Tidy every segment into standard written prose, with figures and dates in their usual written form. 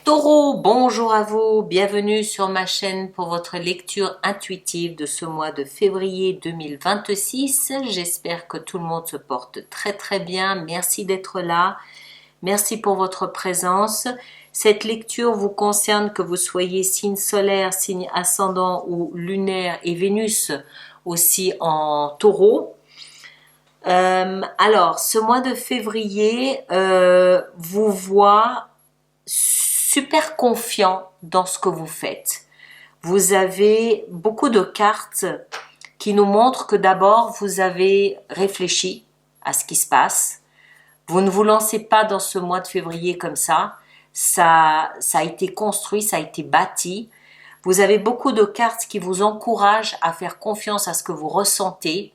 Taureau, bonjour à vous, bienvenue sur ma chaîne pour votre lecture intuitive de ce mois de février 2026. J'espère que tout le monde se porte très très bien. Merci d'être là. Merci pour votre présence. Cette lecture vous concerne que vous soyez signe solaire, signe ascendant ou lunaire et Vénus aussi en Taureau. Alors, ce mois de février vous voit super confiant dans ce que vous faites. Vous avez beaucoup de cartes qui nous montrent que d'abord vous avez réfléchi à ce qui se passe. Vous ne vous lancez pas dans ce mois de février comme ça. Ça a été construit, ça a été bâti. Vous avez beaucoup de cartes qui vous encouragent à faire confiance à ce que vous ressentez.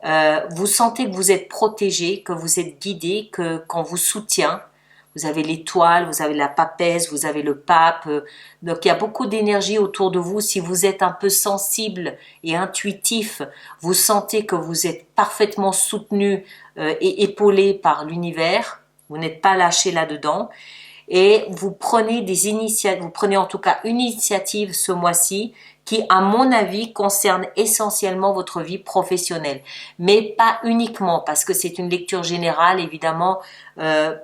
Vous sentez que vous êtes protégé, que vous êtes guidé, qu'on vous soutient. Vous avez l'étoile, vous avez la papesse, vous avez le pape. Donc il y a beaucoup d'énergie autour de vous. Si vous êtes un peu sensible et intuitif, vous sentez que vous êtes parfaitement soutenu et épaulé par l'univers. Vous n'êtes pas lâché là-dedans. Et vous prenez des initiatives, vous prenez en tout cas une initiative ce mois-ci qui, à mon avis, concerne essentiellement votre vie professionnelle. Mais pas uniquement, parce que c'est une lecture générale, évidemment.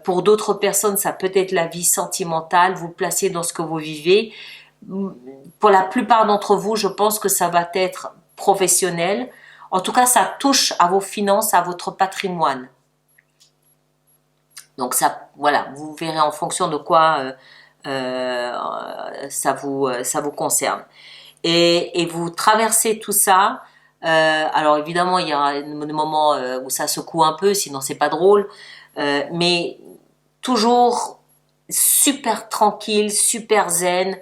Pour d'autres personnes, ça peut être la vie sentimentale, vous placez dans ce que vous vivez. Pour la plupart d'entre vous, je pense que ça va être professionnel. En tout cas, ça touche à vos finances, à votre patrimoine. Donc ça, voilà, vous verrez en fonction de quoi ça vous concerne. Et vous traversez tout ça. Alors évidemment, il y a des moments où ça secoue un peu, sinon c'est pas drôle. Mais toujours super tranquille, super zen.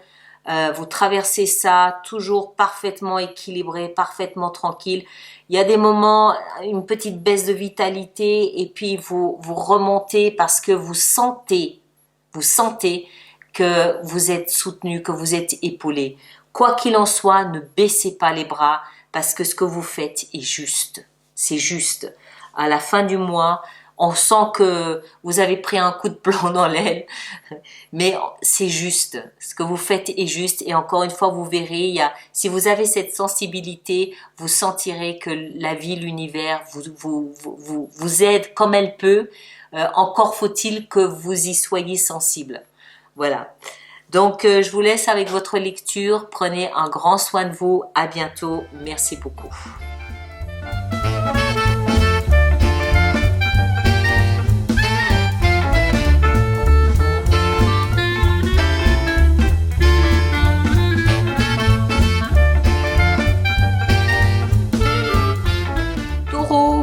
Vous traversez ça toujours parfaitement équilibré, parfaitement tranquille. Il y a des moments, une petite baisse de vitalité et puis vous remontez parce que vous sentez que vous êtes soutenu, que vous êtes épaulé. Quoi qu'il en soit, ne baissez pas les bras parce que ce que vous faites est juste. C'est juste. À la fin du mois, on sent que vous avez pris un coup de plomb dans l'aile, mais c'est juste. Ce que vous faites est juste. Et encore une fois, vous verrez, si vous avez cette sensibilité, vous sentirez que la vie, l'univers vous aide comme elle peut. Encore faut-il que vous y soyez sensible. Voilà. Donc, je vous laisse avec votre lecture. Prenez un grand soin de vous. À bientôt. Merci beaucoup.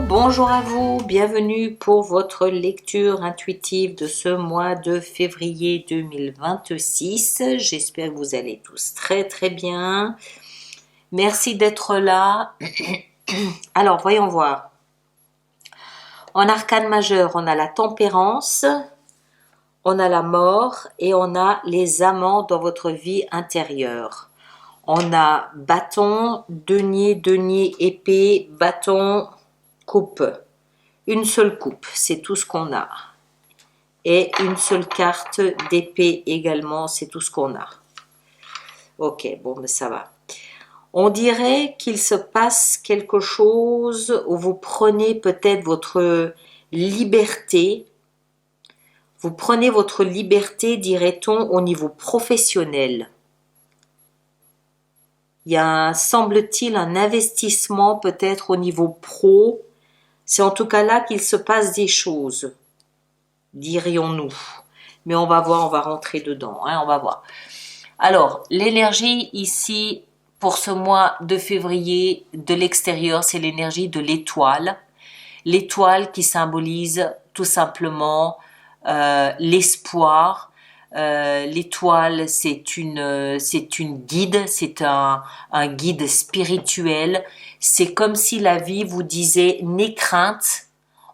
Bonjour à vous, bienvenue pour votre lecture intuitive de ce mois de février 2026. J'espère que vous allez tous très très bien. Merci d'être là. Alors, voyons voir. En arcane majeur, on a la tempérance, on a la mort et on a les amants dans votre vie intérieure. On a bâton, denier, épée, bâton, coupe. Une seule coupe, c'est tout ce qu'on a. Et une seule carte d'épée également, c'est tout ce qu'on a. Ok, bon, mais ça va. On dirait qu'il se passe quelque chose où vous prenez peut-être votre liberté. Vous prenez votre liberté, dirait-on, au niveau professionnel. Il y a, semble-t-il, un investissement peut-être au niveau pro. C'est en tout cas là qu'il se passe des choses, dirions-nous. Mais on va voir, on va rentrer dedans, hein, on va voir. Alors, l'énergie ici, pour ce mois de février, de l'extérieur, c'est l'énergie de l'étoile. L'étoile qui symbolise tout simplement l'espoir. L'étoile, c'est une guide, c'est un guide spirituel. C'est comme si la vie vous disait, n'aie crainte,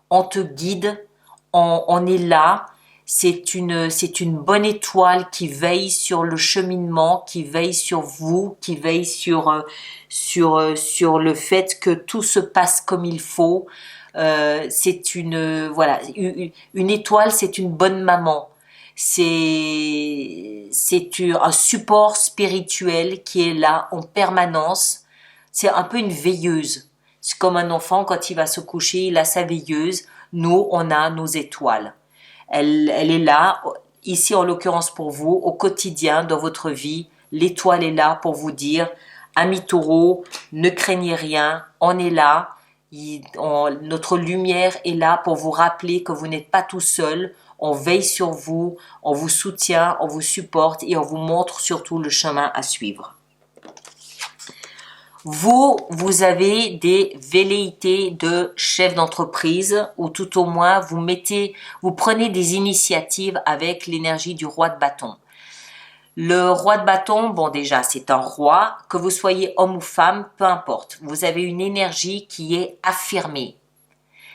on te guide, on est là. C'est une bonne étoile qui veille sur le cheminement, qui veille sur vous, qui veille sur le fait que tout se passe comme il faut. C'est une étoile, c'est une bonne maman. C'est un support spirituel qui est là en permanence. C'est un peu une veilleuse. C'est comme un enfant quand il va se coucher, il a sa veilleuse. Nous, on a nos étoiles. Elle est là, ici en l'occurrence pour vous, au quotidien, dans votre vie. L'étoile est là pour vous dire, amis taureaux, ne craignez rien, on est là. Notre lumière est là pour vous rappeler que vous n'êtes pas tout seul. On veille sur vous, on vous soutient, on vous supporte et on vous montre surtout le chemin à suivre. Vous avez des velléités de chef d'entreprise ou tout au moins vous prenez des initiatives avec l'énergie du roi de bâton. Le roi de bâton, bon déjà c'est un roi, que vous soyez homme ou femme, peu importe. Vous avez une énergie qui est affirmée.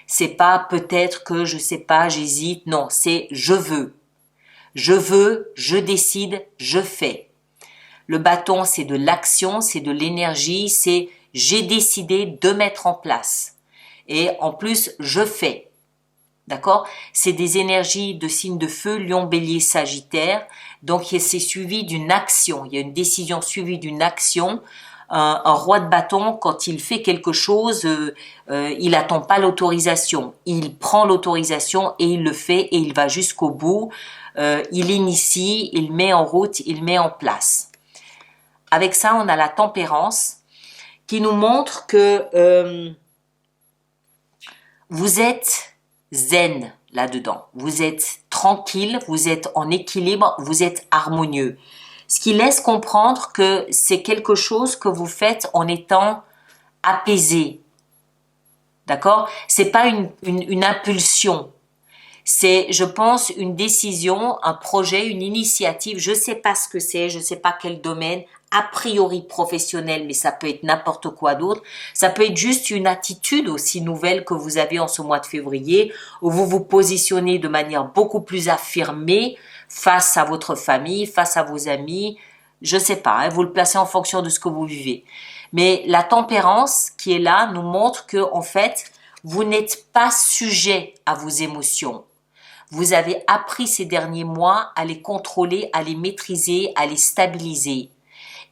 C'est pas peut-être que je sais pas, j'hésite, non, c'est je veux. Je veux, je décide, je fais. Le bâton, c'est de l'action, c'est de l'énergie, c'est j'ai décidé de mettre en place. Et en plus, je fais. D'accord? C'est des énergies de signes de feu, lion, bélier, sagittaire. Donc, c'est suivi d'une action. Il y a une décision suivie d'une action. Un roi de bâton, quand il fait quelque chose, il n'attend pas l'autorisation. Il prend l'autorisation et il le fait et il va jusqu'au bout. Il initie, il met en route, il met en place. Avec ça, on a la tempérance qui nous montre que vous êtes zen là-dedans. Vous êtes tranquille, vous êtes en équilibre, vous êtes harmonieux. Ce qui laisse comprendre que c'est quelque chose que vous faites en étant apaisé. D'accord? C'est pas une impulsion. C'est, je pense, une décision, un projet, une initiative. Je sais pas ce que c'est, je sais pas quel domaine, a priori professionnel, mais ça peut être n'importe quoi d'autre. Ça peut être juste une attitude aussi nouvelle que vous avez en ce mois de février, où vous vous positionnez de manière beaucoup plus affirmée face à votre famille, face à vos amis. Je sais pas, hein, vous le placez en fonction de ce que vous vivez. Mais la tempérance qui est là nous montre que, en fait, vous n'êtes pas sujet à vos émotions. Vous avez appris ces derniers mois à les contrôler, à les maîtriser, à les stabiliser.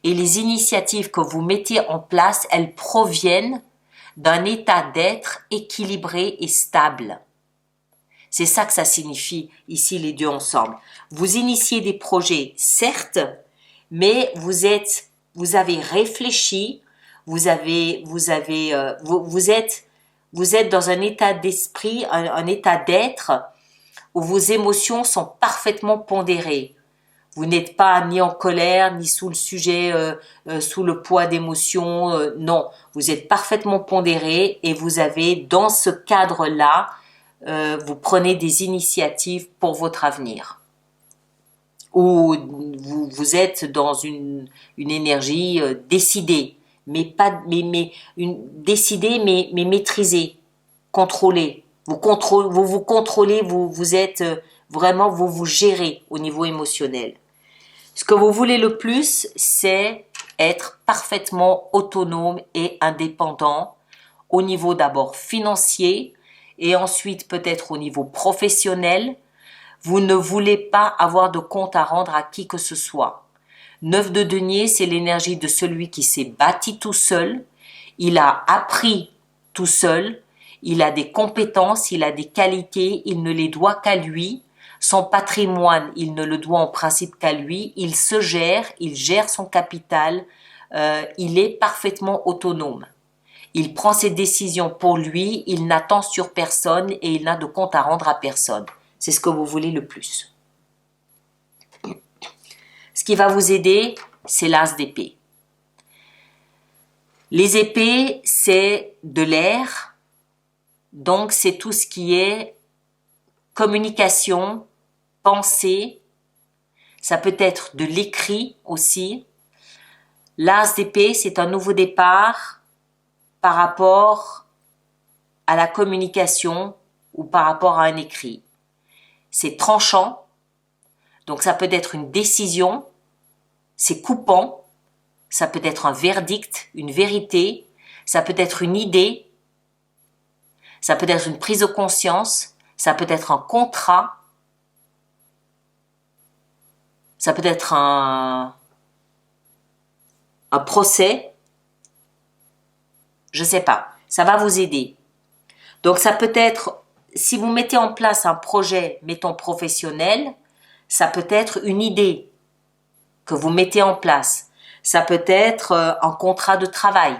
Et les initiatives que vous mettez en place, elles proviennent d'un état d'être équilibré et stable. C'est ça que ça signifie ici les deux ensemble. Vous initiez des projets, certes, mais vous avez réfléchi, vous êtes dans un état d'esprit, un état d'être où vos émotions sont parfaitement pondérées. Vous n'êtes pas ni en colère, ni sous le poids d'émotions. Non, vous êtes parfaitement pondéré et vous avez, dans ce cadre-là, vous prenez des initiatives pour votre avenir. Ou vous êtes dans une énergie décidée, décidée, mais maîtrisée, contrôlée. Vous vous contrôlez, vous êtes vraiment, vous vous gérez au niveau émotionnel. Ce que vous voulez le plus, c'est être parfaitement autonome et indépendant au niveau d'abord financier et ensuite peut-être au niveau professionnel. Vous ne voulez pas avoir de compte à rendre à qui que ce soit. 9 de denier, c'est l'énergie de celui qui s'est bâti tout seul. Il a appris tout seul. Il a des compétences, il a des qualités, il ne les doit qu'à lui. Son patrimoine, il ne le doit en principe qu'à lui. Il se gère, il gère son capital. Il est parfaitement autonome. Il prend ses décisions pour lui, il n'attend sur personne et il n'a de compte à rendre à personne. C'est ce que vous voulez le plus. Ce qui va vous aider, c'est l'as d'épée. Les épées, c'est de l'air, donc c'est tout ce qui est communication, pensée, ça peut être de l'écrit aussi. L'as d'épée, c'est un nouveau départ par rapport à la communication ou par rapport à un écrit. C'est tranchant, donc ça peut être une décision, c'est coupant, ça peut être un verdict, une vérité, ça peut être une idée, ça peut être une prise de conscience, ça peut être un contrat, Ça peut être un procès. Je sais pas. Ça va vous aider. Donc ça peut être, si vous mettez en place un projet, mettons professionnel, ça peut être une idée que vous mettez en place. Ça peut être un contrat de travail.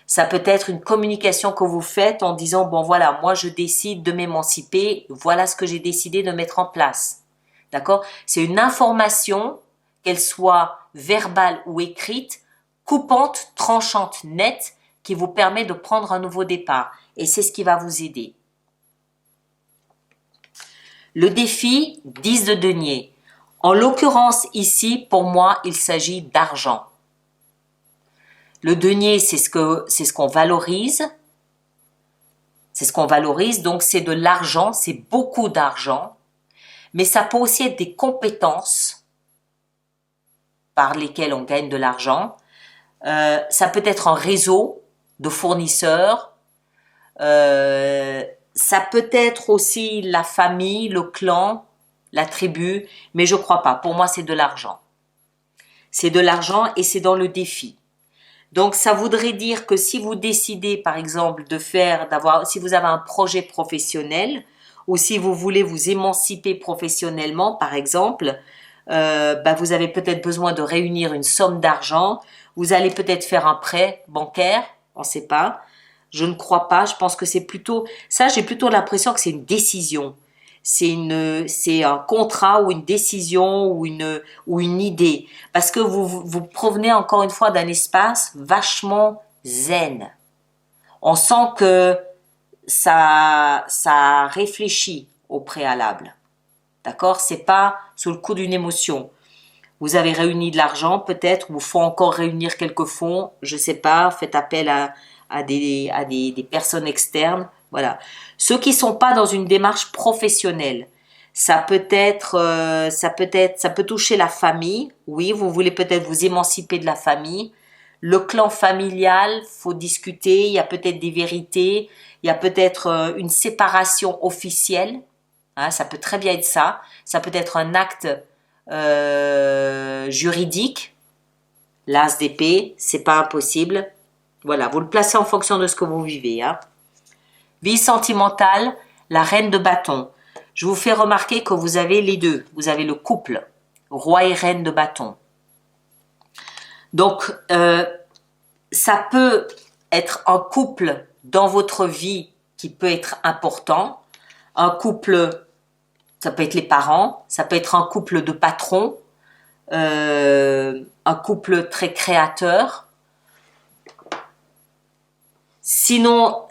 Ça peut être une communication que vous faites en disant, bon voilà, moi je décide de m'émanciper, voilà ce que j'ai décidé de mettre en place. D'accord? C'est une information, qu'elle soit verbale ou écrite, coupante, tranchante, nette, qui vous permet de prendre un nouveau départ. Et c'est ce qui va vous aider. Le défi 10 de denier. En l'occurrence ici, pour moi, il s'agit d'argent. Le denier, c'est ce qu'on valorise. C'est ce qu'on valorise, donc c'est de l'argent, c'est beaucoup d'argent. Mais ça peut aussi être des compétences par lesquelles on gagne de l'argent. Ça peut être un réseau de fournisseurs. Ça peut être aussi la famille, le clan, la tribu, mais je crois pas. Pour moi, c'est de l'argent. C'est de l'argent et c'est dans le défi. Donc, ça voudrait dire que si vous décidez, par exemple, si vous avez un projet professionnel ou si vous voulez vous émanciper professionnellement, par exemple, vous avez peut-être besoin de réunir une somme d'argent. Vous allez peut-être faire un prêt bancaire, on ne sait pas. Je ne crois pas. Je pense que c'est plutôt ça. J'ai plutôt l'impression que c'est une décision. C'est un contrat ou une décision ou une idée. Parce que vous provenez encore une fois d'un espace vachement zen. On sent que ça réfléchit au préalable. D'accord? C'est pas sous le coup d'une émotion. Vous avez réuni de l'argent, peut-être, ou il faut encore réunir quelques fonds, je sais pas, faites appel à des personnes externes, voilà. Ceux qui sont pas dans une démarche professionnelle, ça peut toucher la famille, oui, vous voulez peut-être vous émanciper de la famille, le clan familial, faut discuter, il y a peut-être des vérités, il y a peut-être une séparation officielle, hein, ça peut très bien être ça peut être un acte juridique, l'as d'épée, c'est pas impossible. Voilà, vous le placez en fonction de ce que vous vivez. Hein. Vie sentimentale, la reine de bâton. Je vous fais remarquer que vous avez les deux. Vous avez le couple, roi et reine de bâton. Donc, ça peut être un couple dans votre vie qui peut être important. Un couple, ça peut être les parents, ça peut être un couple de patrons, un couple très créateur. Sinon,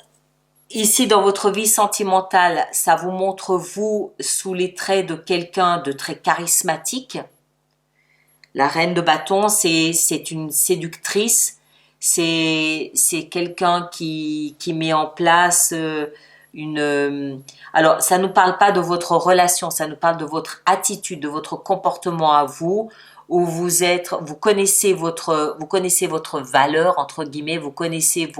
ici dans votre vie sentimentale, ça vous montre vous sous les traits de quelqu'un de très charismatique. La reine de bâton, c'est une séductrice, c'est quelqu'un qui met en place alors ça nous parle pas de votre relation, ça nous parle de votre attitude, de votre comportement à vous, où vous connaissez votre valeur entre guillemets, vous connaissez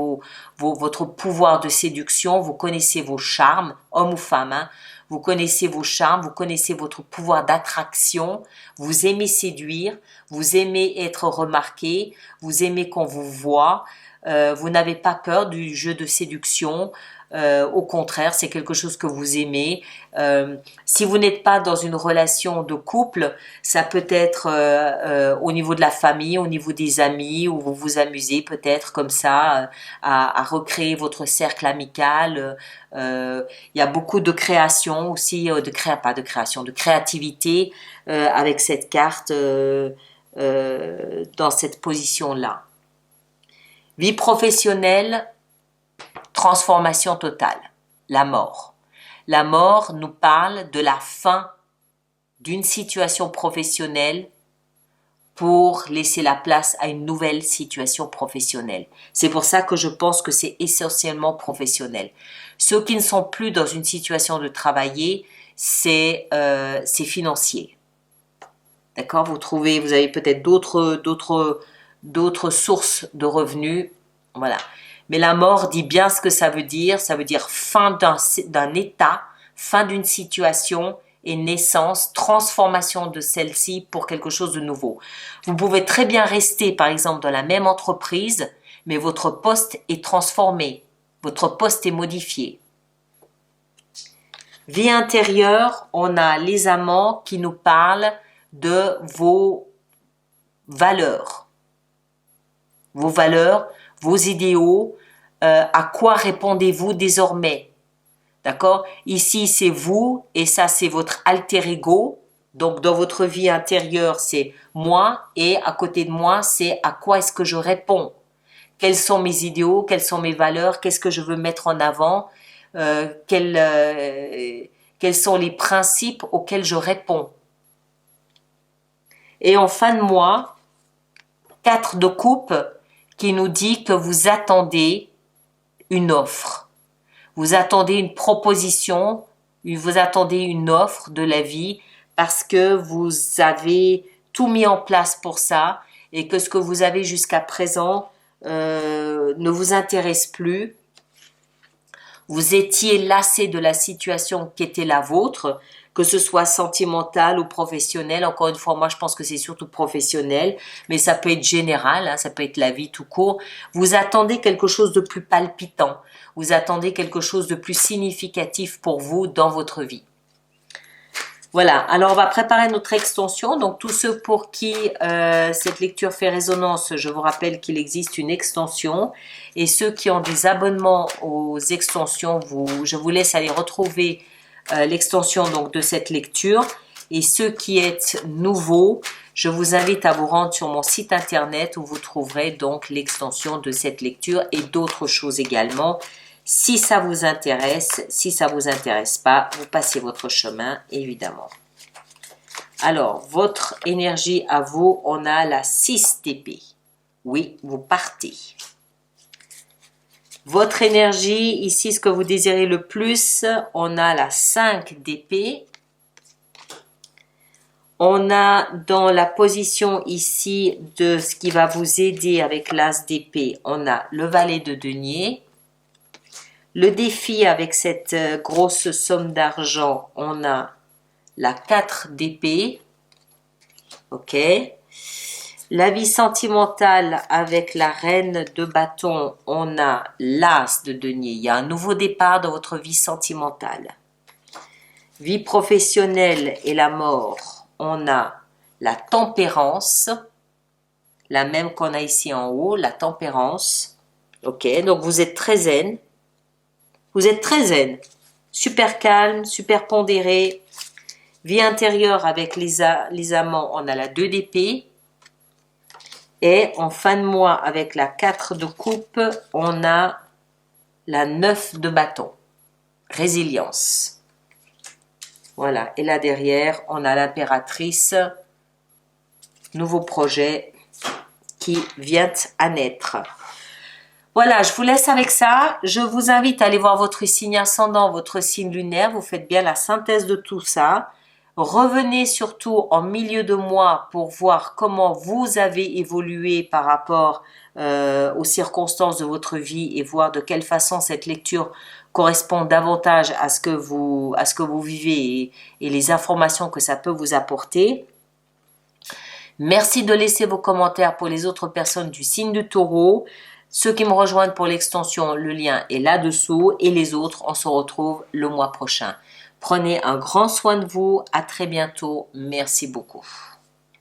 votre pouvoir de séduction, vous connaissez vos charmes, homme ou femme, hein, vous connaissez vos charmes, vous connaissez votre pouvoir d'attraction, vous aimez séduire, vous aimez être remarqué, vous aimez qu'on vous voit, vous n'avez pas peur du jeu de séduction. Au contraire, c'est quelque chose que vous aimez. Si vous n'êtes pas dans une relation de couple, ça peut être au niveau de la famille, au niveau des amis, où vous vous amusez peut-être comme ça à recréer votre cercle amical. Il y a beaucoup de création aussi, de créativité avec cette carte dans cette position-là. Vie professionnelle, transformation totale, la mort. La mort nous parle de la fin d'une situation professionnelle pour laisser la place à une nouvelle situation professionnelle. C'est pour ça que je pense que c'est essentiellement professionnel. Ceux qui ne sont plus dans une situation de travailler, c'est financier. D'accord ? Vous avez peut-être d'autres sources de revenus. Voilà. Mais la mort dit bien ce que ça veut dire. Ça veut dire fin d'un état, fin d'une situation et naissance, transformation de celle-ci pour quelque chose de nouveau. Vous pouvez très bien rester, par exemple, dans la même entreprise, mais votre poste est transformé, votre poste est modifié. Vie intérieure, on a les amants qui nous parlent de vos valeurs, vos idéaux, à quoi répondez-vous désormais? D'accord? Ici, c'est vous et ça, c'est votre alter ego. Donc, dans votre vie intérieure, c'est moi et à côté de moi, c'est à quoi est-ce que je réponds? Quels sont mes idéaux? Quelles sont mes valeurs? Qu'est-ce que je veux mettre en avant? Quels sont les principes auxquels je réponds? Et en fin de mois, 4 de coupe qui nous dit que vous attendez une offre. Vous attendez une proposition, vous attendez une offre de la vie parce que vous avez tout mis en place pour ça et que ce que vous avez jusqu'à présent ne vous intéresse plus. Vous étiez lassé de la situation qui était la vôtre, que ce soit sentimentale ou professionnelle. Encore une fois, moi je pense que c'est surtout professionnel, mais ça peut être général, hein, ça peut être la vie tout court. Vous attendez quelque chose de plus palpitant, vous attendez quelque chose de plus significatif pour vous dans votre vie. Voilà, alors on va préparer notre extension. Donc tous ceux pour qui cette lecture fait résonance, je vous rappelle qu'il existe une extension. Et ceux qui ont des abonnements aux extensions, je vous laisse aller retrouver l'extension donc de cette lecture. Et ceux qui êtes nouveaux, je vous invite à vous rendre sur mon site internet où vous trouverez donc l'extension de cette lecture et d'autres choses également. Si ça vous intéresse, si ça vous intéresse pas, vous passez votre chemin, évidemment. Alors, votre énergie à vous, on a la 6 d'épée. Oui, vous partez. Votre énergie, ici, ce que vous désirez le plus, on a la 5 d'épée. On a dans la position ici de ce qui va vous aider avec l'as d'épée, on a le valet de denier. Le défi avec cette grosse somme d'argent, on a la 4 d'épée. Ok. La vie sentimentale avec la reine de bâton, on a l'as de denier. Il y a un nouveau départ dans votre vie sentimentale. Vie professionnelle et la mort, on a la tempérance. La même qu'on a ici en haut, la tempérance. Ok, donc vous êtes très zen. Vous êtes très zen, super calme, super pondéré. Vie intérieure avec les amants, on a la 2 d'épée. Et en fin de mois, avec la 4 de coupe, on a la 9 de bâton. Résilience. Voilà, et là derrière, on a l'impératrice. Nouveau projet qui vient à naître. Voilà, je vous laisse avec ça. Je vous invite à aller voir votre signe ascendant, votre signe lunaire. Vous faites bien la synthèse de tout ça. Revenez surtout en milieu de mois pour voir comment vous avez évolué par rapport aux circonstances de votre vie et voir de quelle façon cette lecture correspond davantage à ce que vous vivez et les informations que ça peut vous apporter. Merci de laisser vos commentaires pour les autres personnes du signe du Taureau. Ceux qui me rejoignent pour l'extension, le lien est là-dessous. Et les autres, on se retrouve le mois prochain. Prenez un grand soin de vous. À très bientôt. Merci beaucoup.